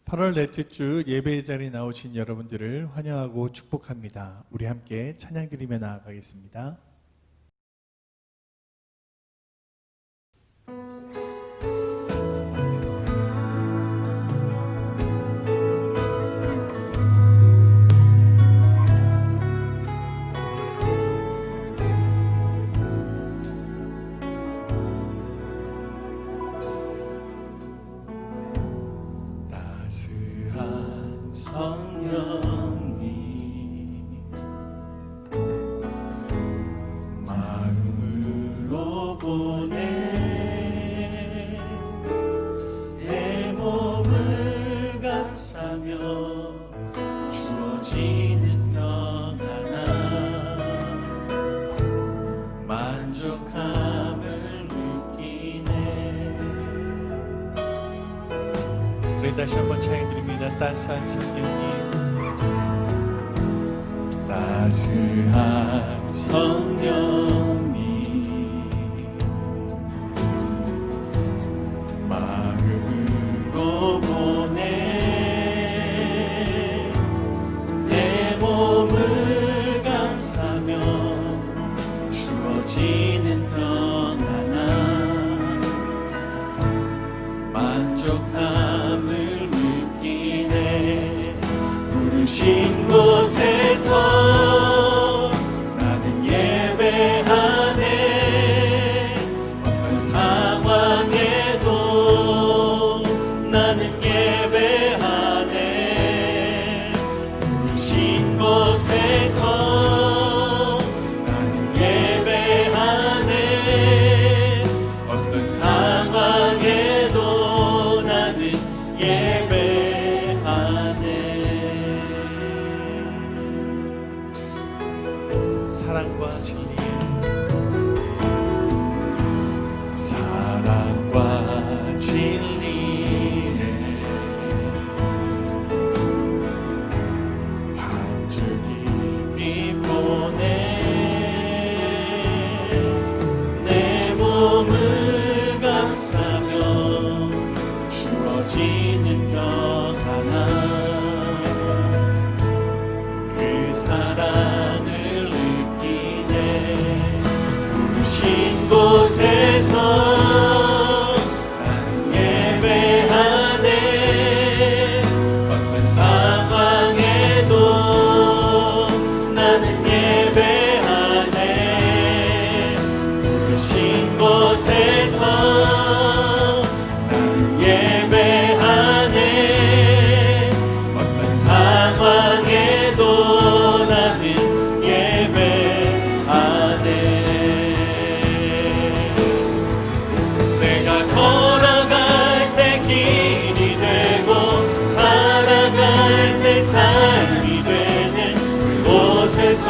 8월 넷째 주 예배의 자리에 나오신 여러분들을 환영하고 축복합니다. 우리 함께 찬양 드리며 나아가겠습니다. 따스한 성령님 마음으로 보내 내 몸을 감싸며 주어지는 평안함 만족함을 느끼네. 우리 다시 한번 찬양 드립니다. 따스한 성령님, 따스한 성령님 마음으로 보내 내 몸을 감싸며 주어지는 평안함 만족함을 느끼네. 부르신 곳에서 나는 예배하네. 어떤 상황에도 나는 예배하네. 부르신 곳에서 나는 예배하네. 어떤 상황에도 나는 예배하네. 사랑과 진리의 사랑과 진리의 한 주님이 보내 내 몸을 감싸며 주어지는 평안함 그 사랑을 느끼네. 부르신 곳에서 나는 예배하네. 어떤 상황에도 나는 예배하네. 부르신 곳에서 나는 예배하네. 어떤 상황에도 나는 예배하네. 내가 걸어갈 때 길이 되고 살아갈 때 삶이 되는 그곳에서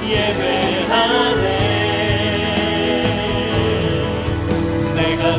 예배하네. 내가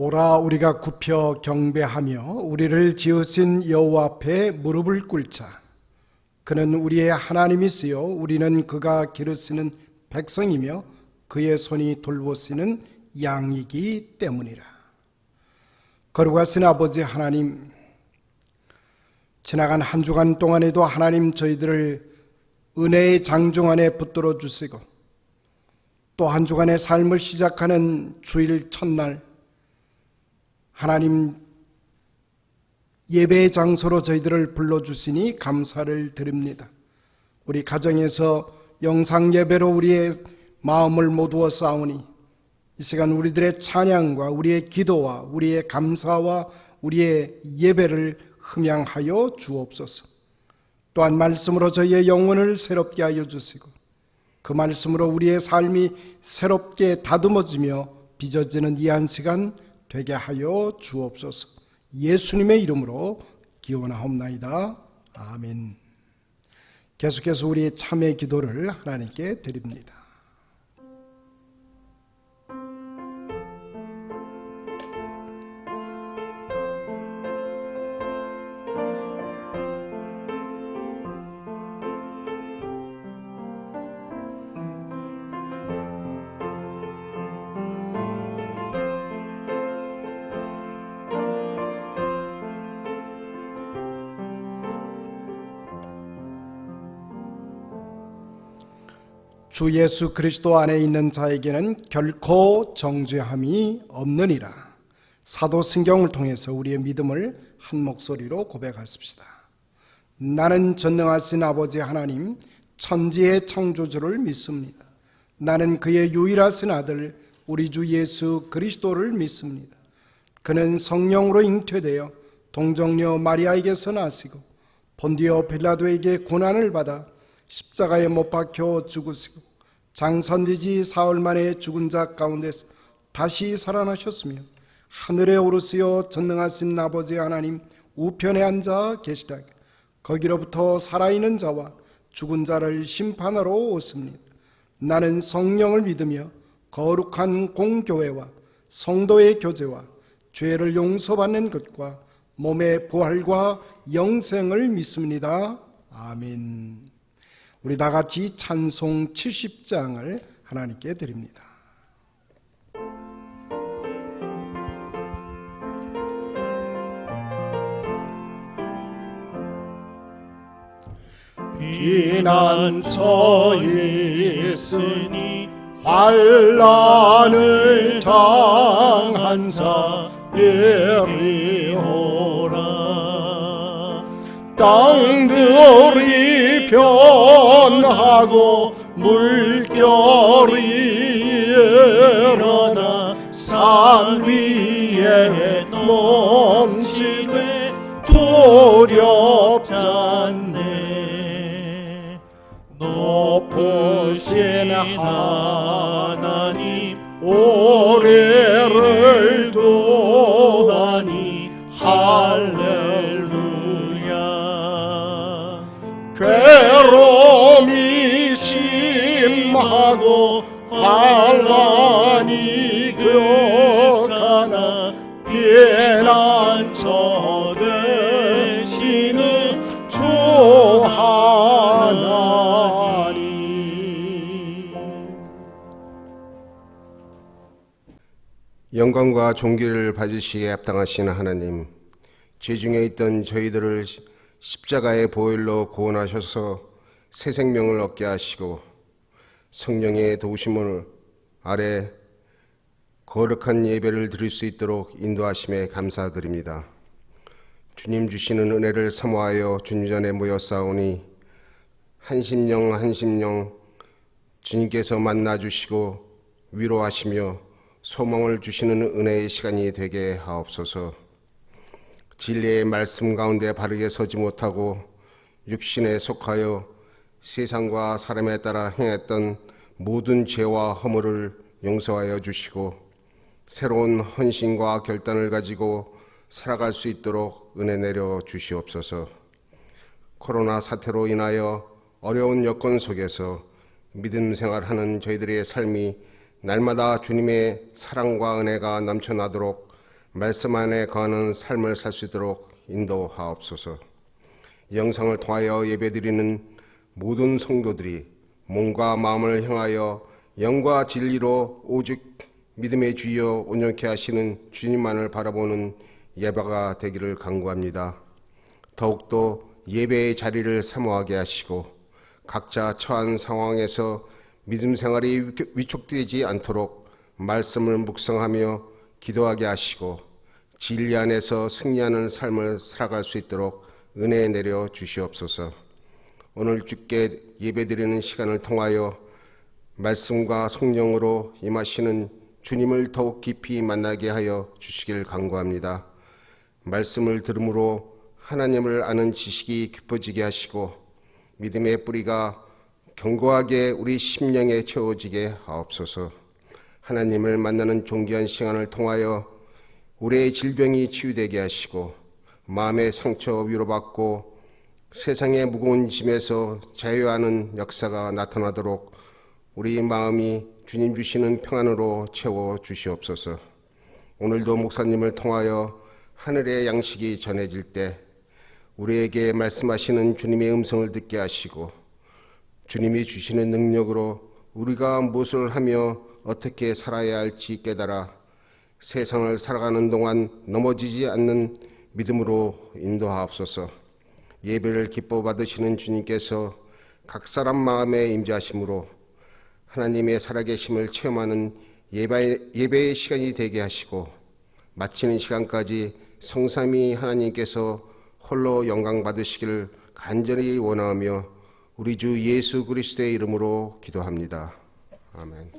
오라 우리가 굽혀 경배하며 우리를 지으신 여호와 앞에 무릎을 꿇자. 그는 우리의 하나님이시요 우리는 그가 기르시는 백성이며 그의 손이 돌보시는 양이기 때문이라. 거룩하신 아버지 하나님, 지나간 한 주간 동안에도 하나님 저희들을 은혜의 장중 안에 붙들어 주시고 또 한 주간의 삶을 시작하는 주일 첫날 하나님 예배의 장소로 저희들을 불러주시니 감사를 드립니다. 우리 가정에서 영상 예배로 우리의 마음을 모두어 싸우니 이 시간 우리들의 찬양과 우리의 기도와 우리의 감사와 우리의 예배를 흠양하여 주옵소서. 또한 말씀으로 저희의 영혼을 새롭게 하여 주시고 그 말씀으로 우리의 삶이 새롭게 다듬어지며 빚어지는 이 한 시간 되게 하여 주옵소서. 예수님의 이름으로 기원하옵나이다. 아멘. 계속해서 우리의 참회 기도를 하나님께 드립니다. 주 예수 그리스도 안에 있는 자에게는 결코 정죄함이 없느니라. 사도신경을 통해서 우리의 믿음을 한 목소리로 고백하십시다. 나는 전능하신 아버지 하나님 천지의 창조주를 믿습니다. 나는 그의 유일하신 아들 우리 주 예수 그리스도를 믿습니다. 그는 성령으로 잉태되어 동정녀 마리아에게서 나시고 본디오 빌라도에게 고난을 받아 십자가에 못 박혀 죽으시고 장사되지 사흘 만에 죽은 자 가운데서 다시 살아나셨으며 하늘에 오르시어 전능하신 아버지 하나님 우편에 앉아 계시다가 거기로부터 살아있는 자와 죽은 자를 심판하러 오십니다. 나는 성령을 믿으며 거룩한 공교회와 성도의 교제와 죄를 용서받는 것과 몸의 부활과 영생을 믿습니다. 아멘. 우리 다 같이 찬송 70장을 하나님께 드립니다. 피난처에 있으니 환난을 당한 자 예리호라. 땅들이 변하고 물결이 일어나 산 위에 멈추되 두렵잖네. 높으신 하나님 오래를 도하니 할렐루야. 괴로움이 심하고 환난이 격하나 피난처 되시는 주 하나님. 영광과 존귀를 받으시기에 합당하신 하나님, 죄 중에 있던 저희들을 십자가의 보혈로 구원하셔서 새 생명을 얻게 하시고 성령의 도우심을 아래 거룩한 예배를 드릴 수 있도록 인도하심에 감사드립니다. 주님 주시는 은혜를 사모하여 주님 전에 모였사오니 한심령 한심령 주님께서 만나주시고 위로하시며 소망을 주시는 은혜의 시간이 되게 하옵소서. 진리의 말씀 가운데 바르게 서지 못하고 육신에 속하여 세상과 사람에 따라 행했던 모든 죄와 허물을 용서하여 주시고 새로운 헌신과 결단을 가지고 살아갈 수 있도록 은혜 내려 주시옵소서. 코로나 사태로 인하여 어려운 여건 속에서 믿음 생활하는 저희들의 삶이 날마다 주님의 사랑과 은혜가 넘쳐나도록 말씀 안에 거하는 삶을 살 수 있도록 인도하옵소서. 영상을 통하여 예배드리는 모든 성도들이 몸과 마음을 향하여 영과 진리로 오직 믿음의 주여 온전케 하시는 주님만을 바라보는 예배가 되기를 간구합니다. 더욱더 예배의 자리를 사모하게 하시고 각자 처한 상황에서 믿음 생활이 위축되지 않도록 말씀을 묵상하며 기도하게 하시고 진리 안에서 승리하는 삶을 살아갈 수 있도록 은혜 내려 주시옵소서. 오늘 주께 예배드리는 시간을 통하여 말씀과 성령으로 임하시는 주님을 더욱 깊이 만나게 하여 주시길 간구합니다. 말씀을 들음으로 하나님을 아는 지식이 깊어지게 하시고 믿음의 뿌리가 견고하게 우리 심령에 채워지게 하옵소서. 하나님을 만나는 존귀한 시간을 통하여 우리의 질병이 치유되게 하시고 마음의 상처 위로받고 세상의 무거운 짐에서 자유하는 역사가 나타나도록 우리 마음이 주님 주시는 평안으로 채워 주시옵소서. 오늘도 목사님을 통하여 하늘의 양식이 전해질 때 우리에게 말씀하시는 주님의 음성을 듣게 하시고 주님이 주시는 능력으로 우리가 무엇을 하며 어떻게 살아야 할지 깨달아 세상을 살아가는 동안 넘어지지 않는 믿음으로 인도하옵소서. 예배를 기뻐 받으시는 주님께서 각 사람 마음에 임재하심으로 하나님의 살아계심을 체험하는 예배의 시간이 되게 하시고 마치는 시간까지 성삼위 하나님께서 홀로 영광 받으시기를 간절히 원하며 우리 주 예수 그리스도의 이름으로 기도합니다. 아멘.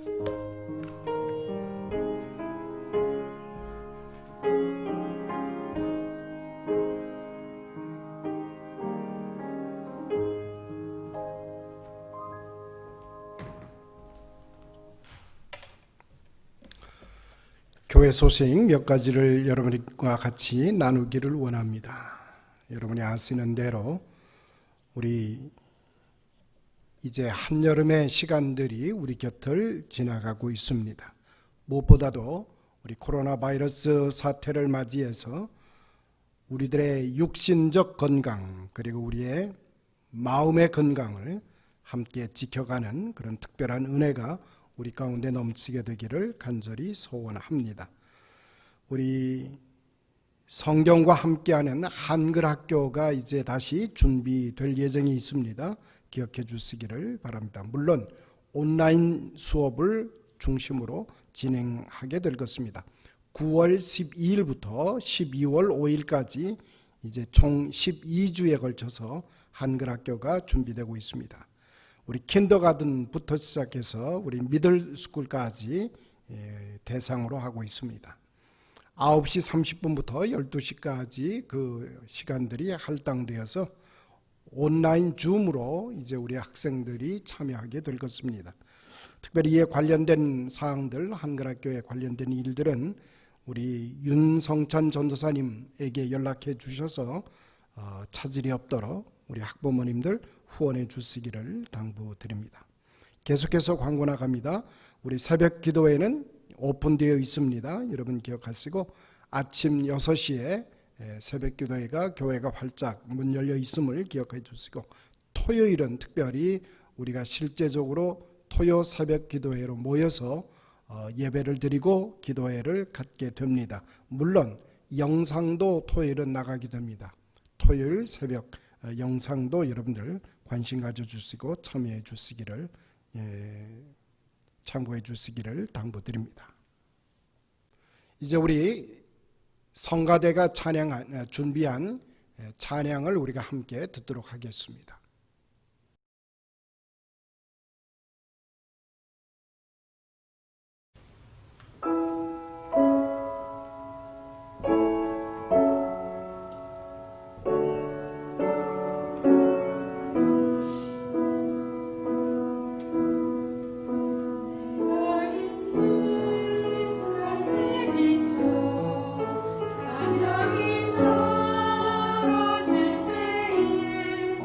교회 소식 몇 가지를 여러분과 같이 나누기를 원합니다. 여러분이 아시는 대로 우리 이제 한여름의 시간들이 우리 곁을 지나가고 있습니다. 무엇보다도 우리 코로나 바이러스 사태를 맞이해서 우리들의 육신적 건강 그리고 우리의 마음의 건강을 함께 지켜가는 그런 특별한 은혜가 우리 가운데 넘치게 되기를 간절히 소원합니다. 우리 성경과 함께하는 한글 학교가 이제 다시 준비될 예정이 있습니다. 기억해 주시기를 바랍니다. 물론 온라인 수업을 중심으로 진행하게 될 것입니다. 9월 12일부터 12월 5일까지 이제 총 12주에 걸쳐서 한글 학교가 준비되고 있습니다. 우리 킨더가든부터 시작해서 우리 미들스쿨까지 대상으로 하고 있습니다. 9시 30분부터 12시까지 그 시간들이 할당되어서 온라인 줌으로 이제 우리 학생들이 참여하게 될 것입니다. 특별히 이에 관련된 사항들, 한글학교에 관련된 일들은 우리 윤성찬 전도사님에게 연락해 주셔서 차질이 없도록 우리 학부모님들 후원해 주시기를 당부드립니다. 계속해서 광고 나갑니다. 우리 새벽 기도회는 오픈되어 있습니다. 여러분 기억하시고 아침 6시에 새벽 기도회가 교회가 활짝 문 열려 있음을 기억해 주시고 토요일은 특별히 우리가 실제적으로 토요 새벽 기도회로 모여서 예배를 드리고 기도회를 갖게 됩니다. 물론 영상도 토요일은 나가게 됩니다. 토요일 새벽 영상도 여러분들 관심 가져주시고 참여해 주시기를 참고해 주시기를 당부드립니다. 이제 우리 성가대가 준비한 찬양을 우리가 함께 듣도록 하겠습니다. 사랑이 사라질 때에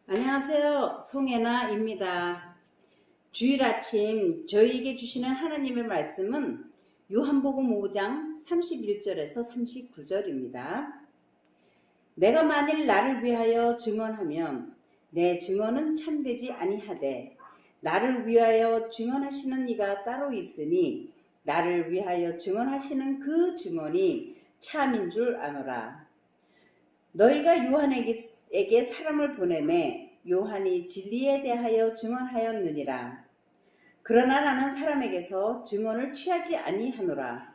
안녕하세요. 송혜나입니다. 주일 아침 저희에게 주시는 하나님의 말씀은 요한복음 5장 31절에서 39절입니다. 내가 만일 나를 위하여 증언하면 내 증언은 참되지 아니하되 나를 위하여 증언하시는 이가 따로 있으니 나를 위하여 증언하시는 그 증언이 참인 줄 아노라. 너희가 요한에게 사람을 보내매 요한이 진리에 대하여 증언하였느니라. 그러나 나는 사람에게서 증언을 취하지 아니하노라.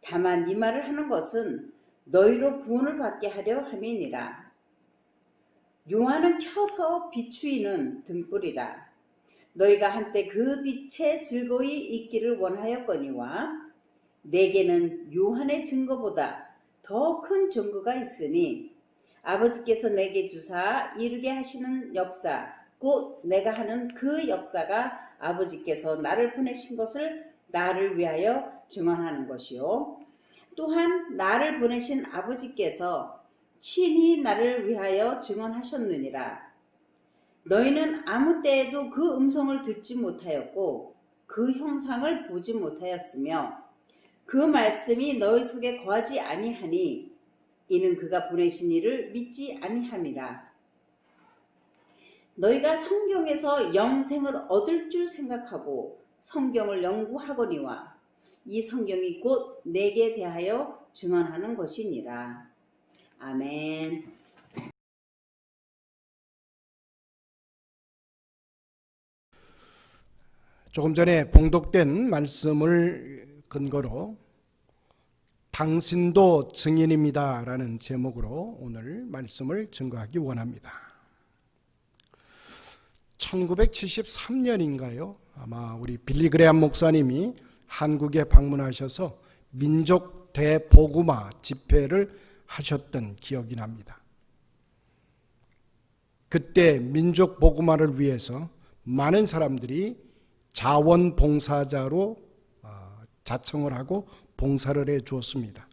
다만 이 말을 하는 것은 너희로 구원을 받게 하려 함이니라. 요한은 켜서 비추이는 등불이라. 너희가 한때 그 빛에 즐거이 있기를 원하였거니와 내게는 요한의 증거보다 더 큰 증거가 있으니 아버지께서 내게 주사 이루게 하시는 역사 곧 내가 하는 그 역사가 아버지께서 나를 보내신 것을 나를 위하여 증언하는 것이요 또한 나를 보내신 아버지께서 친히 나를 위하여 증언하셨느니라. 너희는 아무 때에도 그 음성을 듣지 못하였고 그 형상을 보지 못하였으며 그 말씀이 너희 속에 거하지 아니하니 이는 그가 보내신 이를 믿지 아니함이라. 너희가 성경에서 영생을 얻을 줄 생각하고 성경을 연구하거니와 이 성경이 곧 내게 대하여 증언하는 것이니라. 아멘. 조금 전에 봉독된 말씀을 근거로 당신도 증인입니다 라는 제목으로 오늘 말씀을 증거하기 원합니다. 1973년인가요? 아마 우리 빌리 그레암 목사님이 한국에 방문하셔서 민족 대복음화 집회를 하셨던 기억이 납니다. 그때 민족 복음화를 위해서 많은 사람들이 자원봉사자로 자청을 하고 봉사를 해 주었습니다.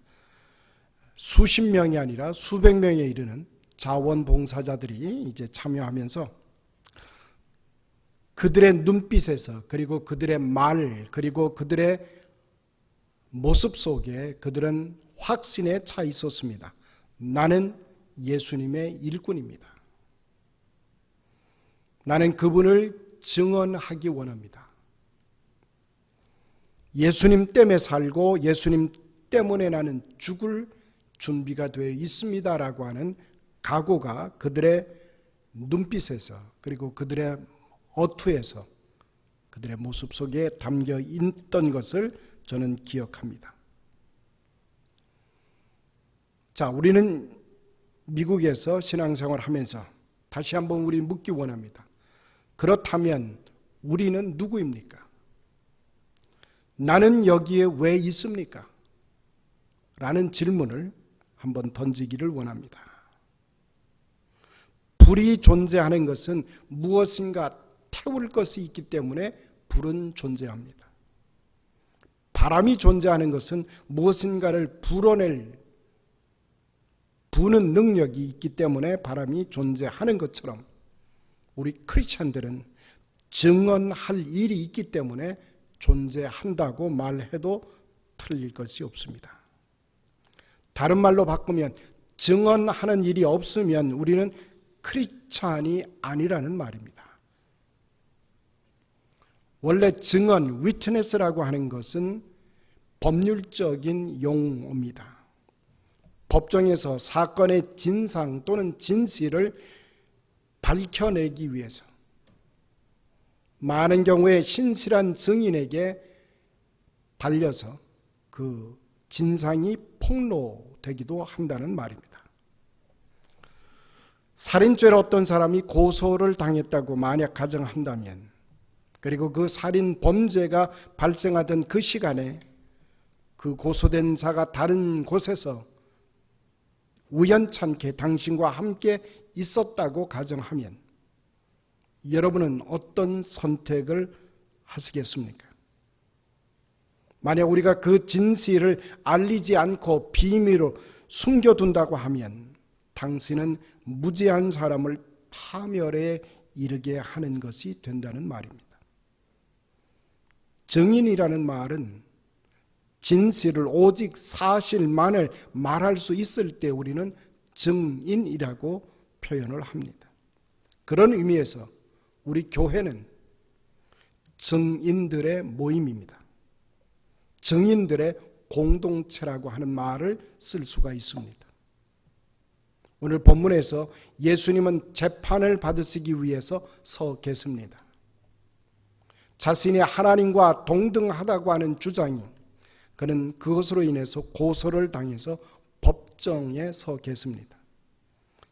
수십 명이 아니라 수백 명에 이르는 자원봉사자들이 이제 참여하면서 그들의 눈빛에서 그리고 그들의 말 그리고 그들의 모습 속에 그들은 확신에 차 있었습니다. 나는 예수님의 일꾼입니다. 나는 그분을 증언하기 원합니다. 예수님 때문에 살고 예수님 때문에 나는 죽을 준비가 되어 있습니다라고 하는 각오가 그들의 눈빛에서 그리고 그들의 어투에서 그들의 모습 속에 담겨 있던 것을 저는 기억합니다. 자, 우리는 미국에서 신앙생활을 하면서 다시 한번 우리 묻기 원합니다. 그렇다면 우리는 누구입니까? 나는 여기에 왜 있습니까? 라는 질문을 한번 던지기를 원합니다. 불이 존재하는 것은 무엇인가 태울 것이 있기 때문에 불은 존재합니다. 바람이 존재하는 것은 무엇인가를 불어낼 부는 능력이 있기 때문에 바람이 존재하는 것처럼 우리 크리스찬들은 증언할 일이 있기 때문에 존재한다고 말해도 틀릴 것이 없습니다. 다른 말로 바꾸면 증언하는 일이 없으면 우리는 크리스찬이 아니라는 말입니다. 원래 증언, 위트네스라고 하는 것은 법률적인 용어입니다. 법정에서 사건의 진상 또는 진실을 밝혀내기 위해서 많은 경우에 신실한 증인에게 달려서 그 진상이 폭로되기도 한다는 말입니다. 살인죄로 어떤 사람이 고소를 당했다고 만약 가정한다면 그리고 그 살인 범죄가 발생하던 그 시간에 그 고소된 자가 다른 곳에서 우연찮게 당신과 함께 있었다고 가정하면 여러분은 어떤 선택을 하시겠습니까? 만약 우리가 그 진실을 알리지 않고 비밀로 숨겨둔다고 하면 당신은 무죄한 사람을 파멸에 이르게 하는 것이 된다는 말입니다. 증인이라는 말은 진실을 오직 사실만을 말할 수 있을 때 우리는 증인이라고 표현을 합니다. 그런 의미에서 우리 교회는 증인들의 모임입니다. 증인들의 공동체라고 하는 말을 쓸 수가 있습니다. 오늘 본문에서 예수님은 재판을 받으시기 위해서 서 계십니다. 자신이 하나님과 동등하다고 하는 주장이 그는 그것으로 인해서 고소를 당해서 법정에 서 계십니다.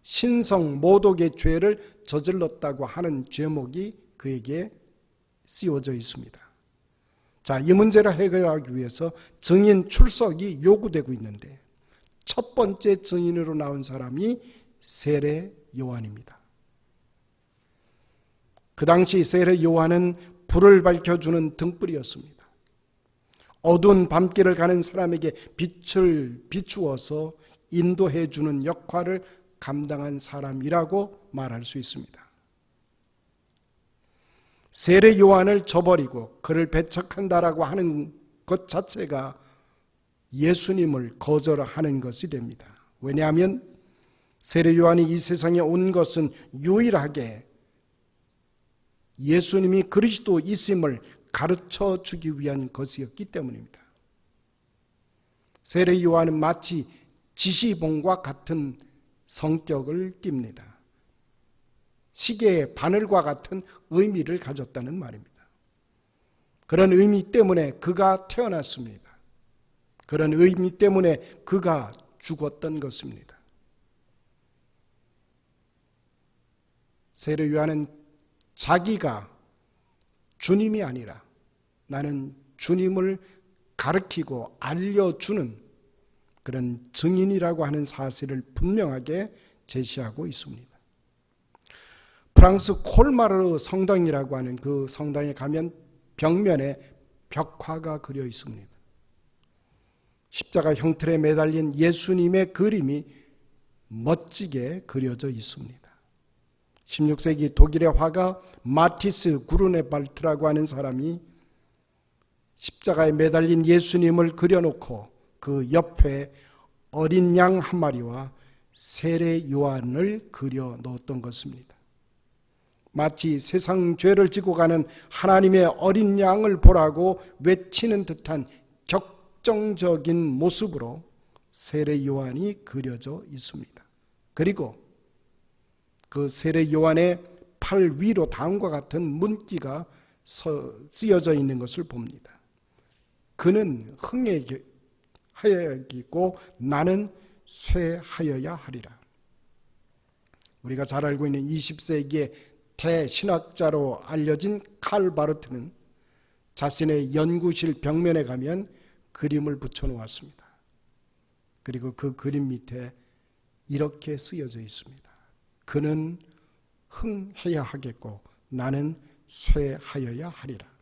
신성 모독의 죄를 저질렀다고 하는 죄목이 그에게 씌워져 있습니다. 자, 이 문제를 해결하기 위해서 증인 출석이 요구되고 있는데 첫 번째 증인으로 나온 사람이 세례 요한입니다. 그 당시 세례 요한은 불을 밝혀주는 등불이었습니다. 어두운 밤길을 가는 사람에게 빛을 비추어서 인도해 주는 역할을 감당한 사람이라고 말할 수 있습니다. 세례 요한을 저버리고 그를 배척한다라고 하는 것 자체가 예수님을 거절하는 것이 됩니다. 왜냐하면 세례 요한이 이 세상에 온 것은 유일하게 예수님이 그리스도이심을 가르쳐 주기 위한 것이었기 때문입니다. 세례 요한은 마치 지시봉과 같은 성격을 띱니다. 시계의 바늘과 같은 의미를 가졌다는 말입니다. 그런 의미 때문에 그가 태어났습니다. 그런 의미 때문에 그가 죽었던 것입니다. 세례 요한은 자기가 주님이 아니라 나는 주님을 가르치고 알려주는 그런 증인이라고 하는 사실을 분명하게 제시하고 있습니다. 프랑스 콜마르 성당이라고 하는 그 성당에 가면 벽면에 벽화가 그려 있습니다. 십자가 형틀에 매달린 예수님의 그림이 멋지게 그려져 있습니다. 16세기 독일의 화가 마티스 구르네발트라고 하는 사람이 십자가에 매달린 예수님을 그려놓고 그 옆에 어린 양 한 마리와 세례 요한을 그려 넣었던 것입니다. 마치 세상 죄를 지고 가는 하나님의 어린 양을 보라고 외치는 듯한 격정적인 모습으로 세례 요한이 그려져 있습니다. 그리고 그 세례 요한의 팔 위로 다음과 같은 문띠가 쓰여져 있는 것을 봅니다. 그는 흥하여야겠고 나는 쇠하여야 하리라. 우리가 잘 알고 있는 20세기의 대신학자로 알려진 칼 바르트는 자신의 연구실 벽면에 가면 그림을 붙여놓았습니다. 그리고 그 그림 밑에 이렇게 쓰여져 있습니다. 그는 흥해야 하겠고 나는 쇠하여야 하리라.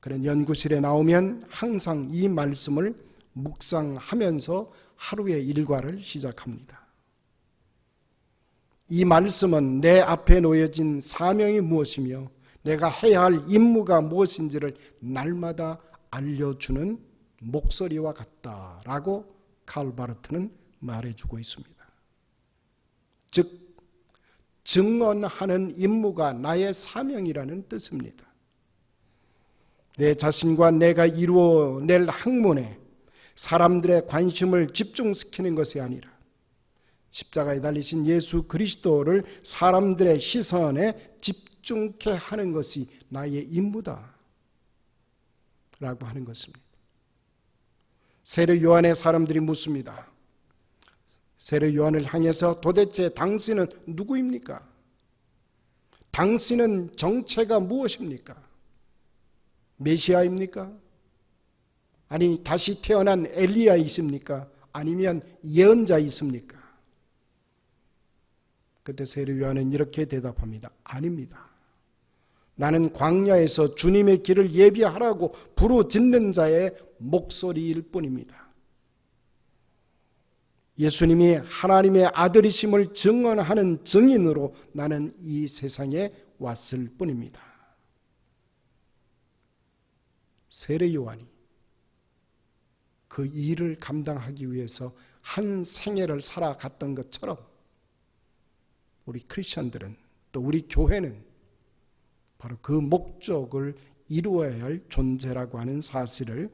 그런 연구실에 나오면 항상 이 말씀을 묵상하면서 하루의 일과를 시작합니다. 이 말씀은 내 앞에 놓여진 사명이 무엇이며 내가 해야 할 임무가 무엇인지를 날마다 알려주는 목소리와 같다라고 칼 바르트는 말해주고 있습니다. 즉 증언하는 임무가 나의 사명이라는 뜻입니다. 내 자신과 내가 이루어낼 학문에 사람들의 관심을 집중시키는 것이 아니라 십자가에 달리신 예수 그리스도를 사람들의 시선에 집중케 하는 것이 나의 임무다 라고 하는 것입니다. 세례 요한의 사람들이 묻습니다. 세례 요한을 향해서 도대체 당신은 누구입니까? 당신은 정체가 무엇입니까? 메시아입니까? 아니 다시 태어난 엘리야이십니까? 아니면 예언자이십니까? 그때 세례 요한은 이렇게 대답합니다. 아닙니다. 나는 광야에서 주님의 길을 예비하라고 부르짖는 자의 목소리일 뿐입니다. 예수님이 하나님의 아들이심을 증언하는 증인으로 나는 이 세상에 왔을 뿐입니다. 세례 요한이 그 일을 감당하기 위해서 한 생애를 살아갔던 것처럼 우리 크리스천들은, 또 우리 교회는 바로 그 목적을 이루어야 할 존재라고 하는 사실을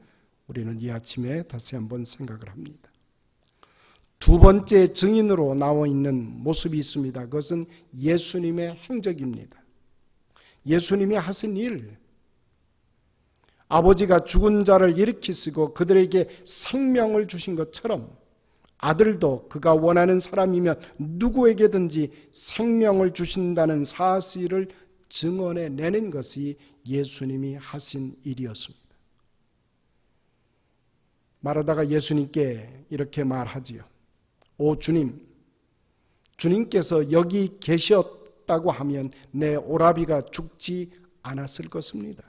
우리는 이 아침에 다시 한번 생각을 합니다. 두 번째 증인으로 나와 있는 모습이 있습니다. 그것은 예수님의 행적입니다. 예수님이 하신 일, 아버지가 죽은 자를 일으키시고 그들에게 생명을 주신 것처럼 아들도 그가 원하는 사람이면 누구에게든지 생명을 주신다는 사실을 증언해내는 것이 예수님이 하신 일이었습니다. 마르다가 예수님께 이렇게 말하지요. 오 주님, 주님께서 여기 계셨다고 하면 내 오라비가 죽지 않았을 것입니다.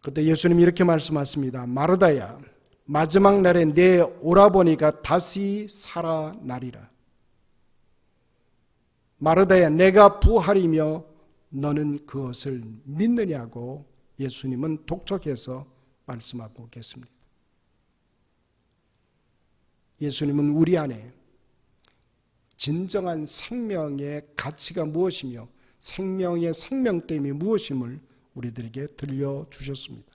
그때 예수님이 이렇게 말씀하십니다. 마르다야, 마지막 날에 내 오라버니가 다시 살아나리라. 마르다야, 내가 부활이며 너는 그것을 믿느냐고 예수님은 독촉해서 말씀하고 계십니다. 예수님은 우리 안에 진정한 생명의 가치가 무엇이며 생명의 생명됨이 무엇임을 우리들에게 들려주셨습니다.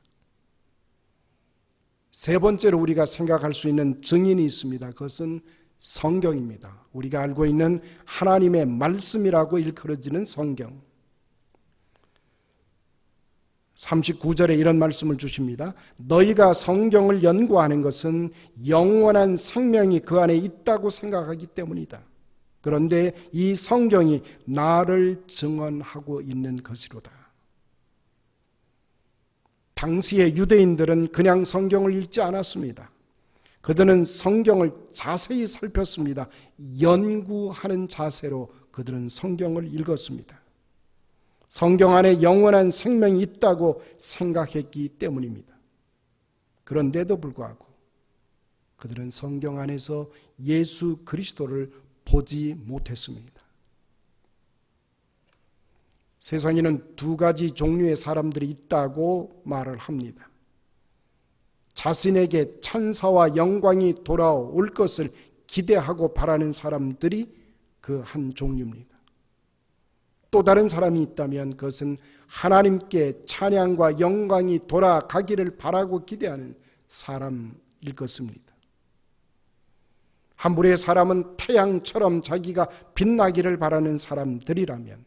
세 번째로 우리가 생각할 수 있는 증인이 있습니다. 그것은 성경입니다. 우리가 알고 있는 하나님의 말씀이라고 일컬어지는 성경. 39절에 이런 말씀을 주십니다. 너희가 성경을 연구하는 것은 영원한 생명이 그 안에 있다고 생각하기 때문이다. 그런데 이 성경이 나를 증언하고 있는 것이로다. 당시의 유대인들은 그냥 성경을 읽지 않았습니다. 그들은 성경을 자세히 살폈습니다. 연구하는 자세로 그들은 성경을 읽었습니다. 성경 안에 영원한 생명이 있다고 생각했기 때문입니다. 그런데도 불구하고 그들은 성경 안에서 예수 그리스도를 보지 못했습니다. 세상에는 두 가지 종류의 사람들이 있다고 말을 합니다. 자신에게 찬사와 영광이 돌아올 것을 기대하고 바라는 사람들이 그 한 종류입니다. 또 다른 사람이 있다면 그것은 하나님께 찬양과 영광이 돌아가기를 바라고 기대하는 사람일 것입니다. 한 부류의 사람은 태양처럼 자기가 빛나기를 바라는 사람들이라면,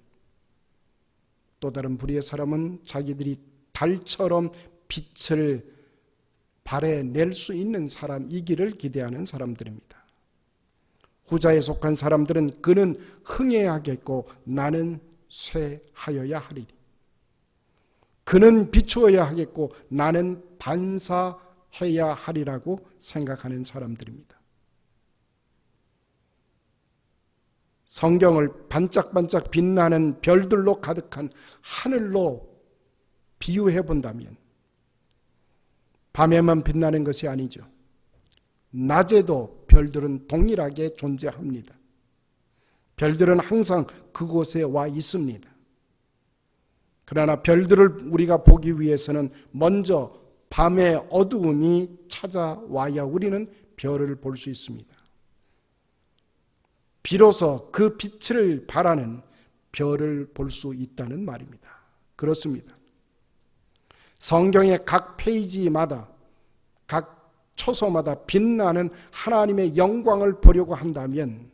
또 다른 부류의 사람은 자기들이 달처럼 빛을 발해낼 수 있는 사람이기를 기대하는 사람들입니다. 후자에 속한 사람들은 그는 흥해야 하겠고 나는 쇠하여야 하리니, 그는 비추어야 하겠고 나는 반사해야 하리라고 생각하는 사람들입니다. 성경을 반짝반짝 빛나는 별들로 가득한 하늘로 비유해 본다면 밤에만 빛나는 것이 아니죠. 낮에도 별들은 동일하게 존재합니다. 별들은 항상 그곳에 와 있습니다. 그러나 별들을 우리가 보기 위해서는 먼저 밤의 어두움이 찾아와야 우리는 별을 볼 수 있습니다. 비로소 그 빛을 발하는 별을 볼 수 있다는 말입니다. 그렇습니다. 성경의 각 페이지마다, 각 초소마다 빛나는 하나님의 영광을 보려고 한다면,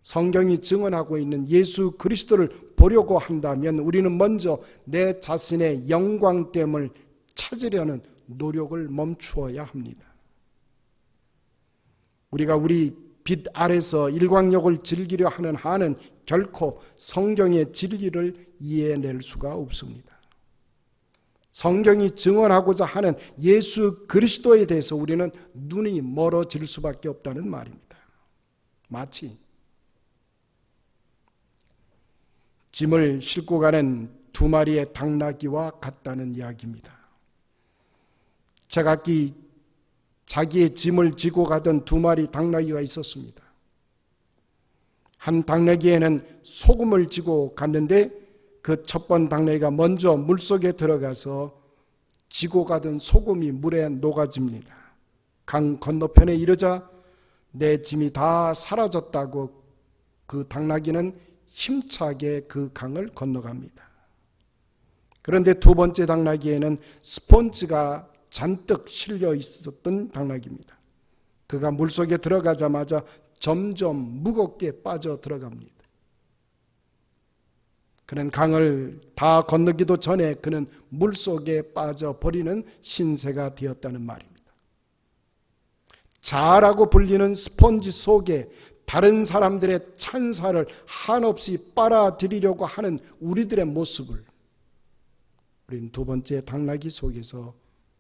성경이 증언하고 있는 예수 그리스도를 보려고 한다면 우리는 먼저 내 자신의 영광됨을 찾으려는 노력을 멈추어야 합니다. 우리가 우리 빛 아래서 일광욕을 즐기려 하는 한은 결코 성경의 진리를 이해해낼 수가 없습니다. 성경이 증언하고자 하는 예수 그리스도에 대해서 우리는 눈이 멀어질 수밖에 없다는 말입니다. 마치 짐을 싣고 가는 두 마리의 당나귀와 같다는 이야기입니다. 제각기 자기의 짐을 지고 가던 2마리 당나귀가 있었습니다. 한 당나귀에는 소금을 지고 갔는데 그 첫 번 당나귀가 먼저 물속에 들어가서 지고 가던 소금이 물에 녹아집니다. 강 건너편에 이르자 내 짐이 다 사라졌다고 그 당나귀는 힘차게 그 강을 건너갑니다. 그런데 2번째 당나귀에는 스폰지가 잔뜩 실려 있었던 당나귀입니다. 그가 물속에 들어가자마자 점점 무겁게 빠져 들어갑니다. 그는 강을 다 건너기도 전에 그는 물속에 빠져버리는 신세가 되었다는 말입니다. 자아라고 불리는 스폰지 속에 다른 사람들의 찬사를 한없이 빨아들이려고 하는 우리들의 모습을 우리는 2번째 당나귀 속에서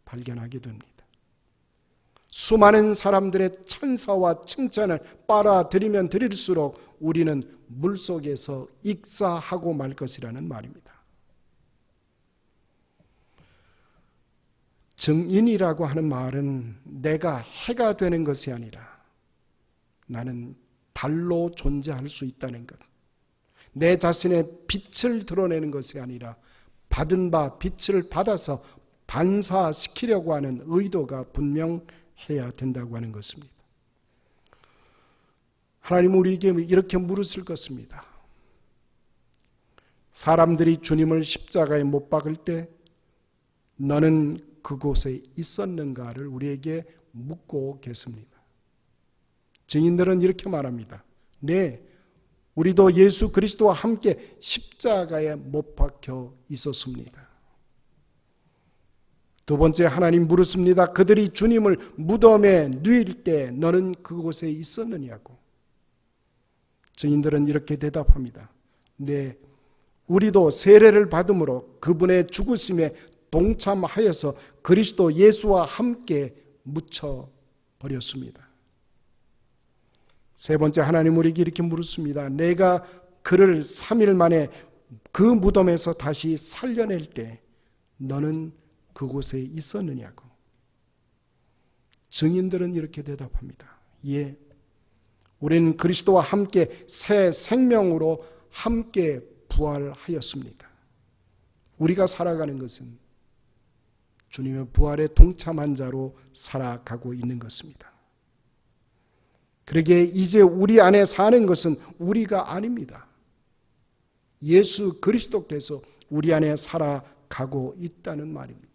발견하게 됩니다. 수많은 사람들의 찬사와 칭찬을 빨아들이면 들일수록 우리는 물속에서 익사하고 말 것이라는 말입니다. 증인이라고 하는 말은 내가 해가 되는 것이 아니라 나는 달로 존재할 수 있다는 것, 내 자신의 빛을 드러내는 것이 아니라 받은 바 빛을 받아서 반사시키려고 하는 의도가 분명해야 된다고 하는 것입니다. 하나님 우리에게 이렇게 물으실 것입니다. 사람들이 주님을 십자가에 못 박을 때 너는 그곳에 있었는가를 우리에게 묻고 계십니다. 증인들은 이렇게 말합니다. 네, 우리도 예수 그리스도와 함께 십자가에 못 박혀 있었습니다. 2번째 하나님 물으십니다. 그들이 주님을 무덤에 누일 때 너는 그곳에 있었느냐고. 증인들은 이렇게 대답합니다. 네, 우리도 세례를 받음으로 그분의 죽으심에 동참하여서 그리스도 예수와 함께 묻혀 버렸습니다. 3번째 하나님 우리에게 이렇게 물었습니다. 내가 그를 3일 만에 그 무덤에서 다시 살려낼 때 너는 그곳에 있었느냐고. 증인들은 이렇게 대답합니다. 예, 우리는 그리스도와 함께 새 생명으로 함께 부활하였습니다. 우리가 살아가는 것은 주님의 부활에 동참한 자로 살아가고 있는 것입니다. 그러기에 이제 우리 안에 사는 것은 우리가 아닙니다. 예수 그리스도께서 우리 안에 살아가고 있다는 말입니다.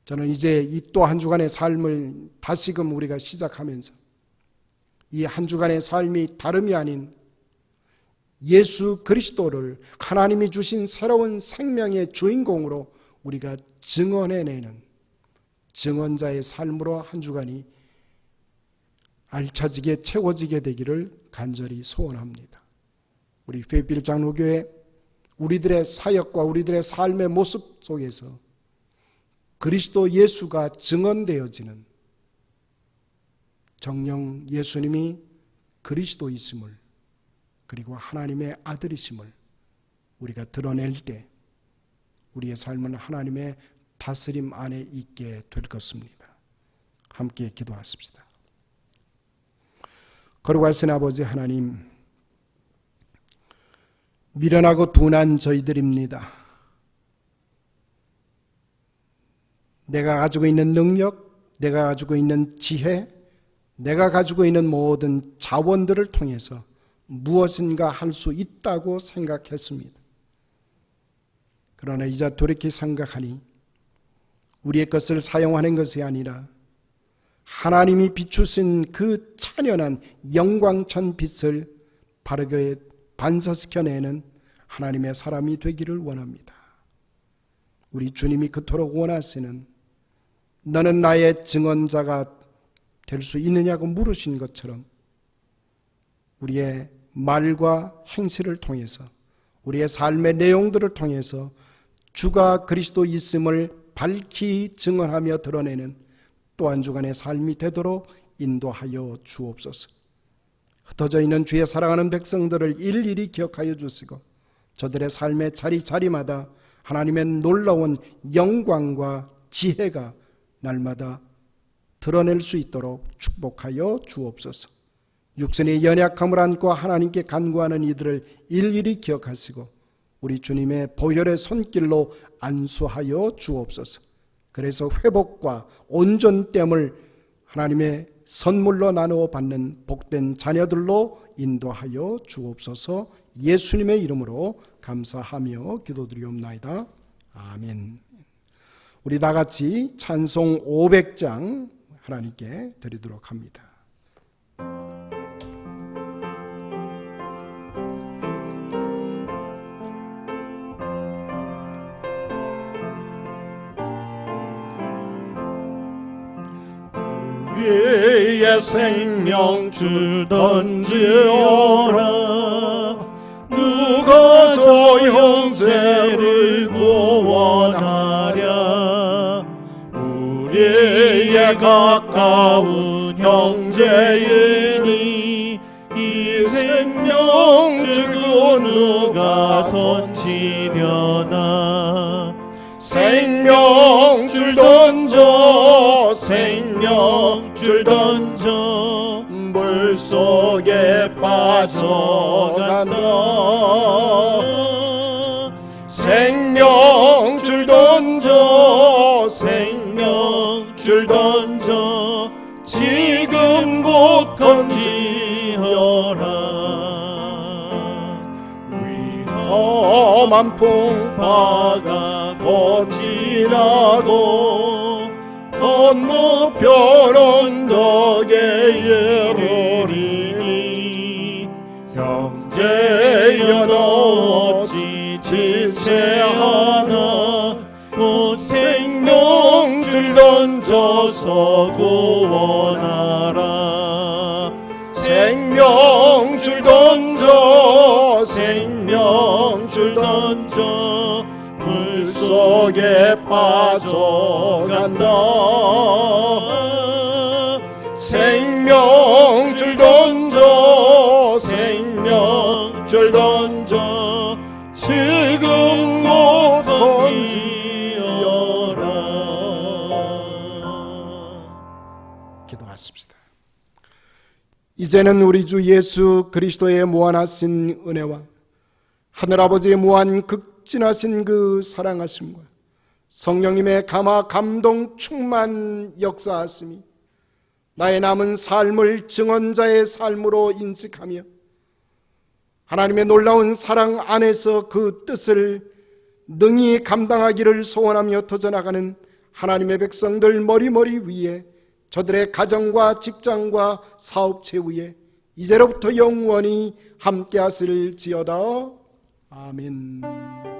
저는 이제 이 또 한 주간의 삶을 다시금 우리가 시작하면서 이 한 주간의 삶이 다름이 아닌 예수 그리스도를 하나님이 주신 새로운 생명의 주인공으로 우리가 증언해내는 증언자의 삶으로 한 주간이 알차지게 채워지게 되기를 간절히 소원합니다. 우리 페이필 장로교회 우리들의 사역과 우리들의 삶의 모습 속에서 그리스도 예수가 증언되어지는 정령 예수님이 그리스도이심을 그리고 하나님의 아들이심을 우리가 드러낼 때 우리의 삶은 하나님의 다스림 안에 있게 될 것입니다. 함께 기도하십시다. 거룩하신 아버지 하나님, 미련하고 둔한 저희들입니다. 내가 가지고 있는 능력, 내가 가지고 있는 지혜, 내가 가지고 있는 모든 자원들을 통해서 무엇인가 할 수 있다고 생각했습니다. 그러나 이제 돌이켜 생각하니 우리의 것을 사용하는 것이 아니라 하나님이 비추신 그 찬연한 영광찬 빛을 바르게 반사시켜내는 하나님의 사람이 되기를 원합니다. 우리 주님이 그토록 원하시는 너는 나의 증언자가 될 수 있느냐고 물으신 것처럼 우리의 말과 행실을 통해서 우리의 삶의 내용들을 통해서 주가 그리스도 있음을 밝히 증언하며 드러내는 또 한 주간의 삶이 되도록 인도하여 주옵소서. 흩어져 있는 주의 사랑하는 백성들을 일일이 기억하여 주시고 저들의 삶의 자리자리마다 하나님의 놀라운 영광과 지혜가 날마다 드러낼 수 있도록 축복하여 주옵소서. 육신의 연약함을 안고 하나님께 간구하는 이들을 일일이 기억하시고 우리 주님의 보혈의 손길로 안수하여 주옵소서. 그래서 회복과 온전됨을 하나님의 선물로 나누어 받는 복된 자녀들로 인도하여 주옵소서. 예수님의 이름으로 감사하며 기도드리옵나이다. 아멘. 우리 다 같이 찬송 500장 하나님께 드리도록 합니다. 위에 생명줄 던지어라. 누가 저 형제를 구원하랴. 우리의 가까운 형제이니 이 생명줄도 누가 던지려나. 생명줄 던져 생명줄 던져 물속에 빠져간다. 생명줄 던져 생명줄 던져 지금 곧 던지어라. 위험한 풍파가 곧 지나고 건너편 언덕에 이르리니 형제여 너 어찌 지체하나. 곧 생명줄 던져서 구원하라. 생명줄 던져 생명줄 던져 물속에 빠져간다. 생명줄 던져 생명줄 던져 지금 못 던지어라. 기도하십시다. 이제는 우리 주 예수 그리스도의 무한하신 은혜와 하늘아버지의 무한 극진하신 그 사랑하심과 성령님의 감화 감동 충만 역사하심이 나의 남은 삶을 증언자의 삶으로 인식하며 하나님의 놀라운 사랑 안에서 그 뜻을 능히 감당하기를 소원하며 터져나가는 하나님의 백성들 머리머리 위에 저들의 가정과 직장과 사업체 위에 이제로부터 영원히 함께 하실지어다. 아멘.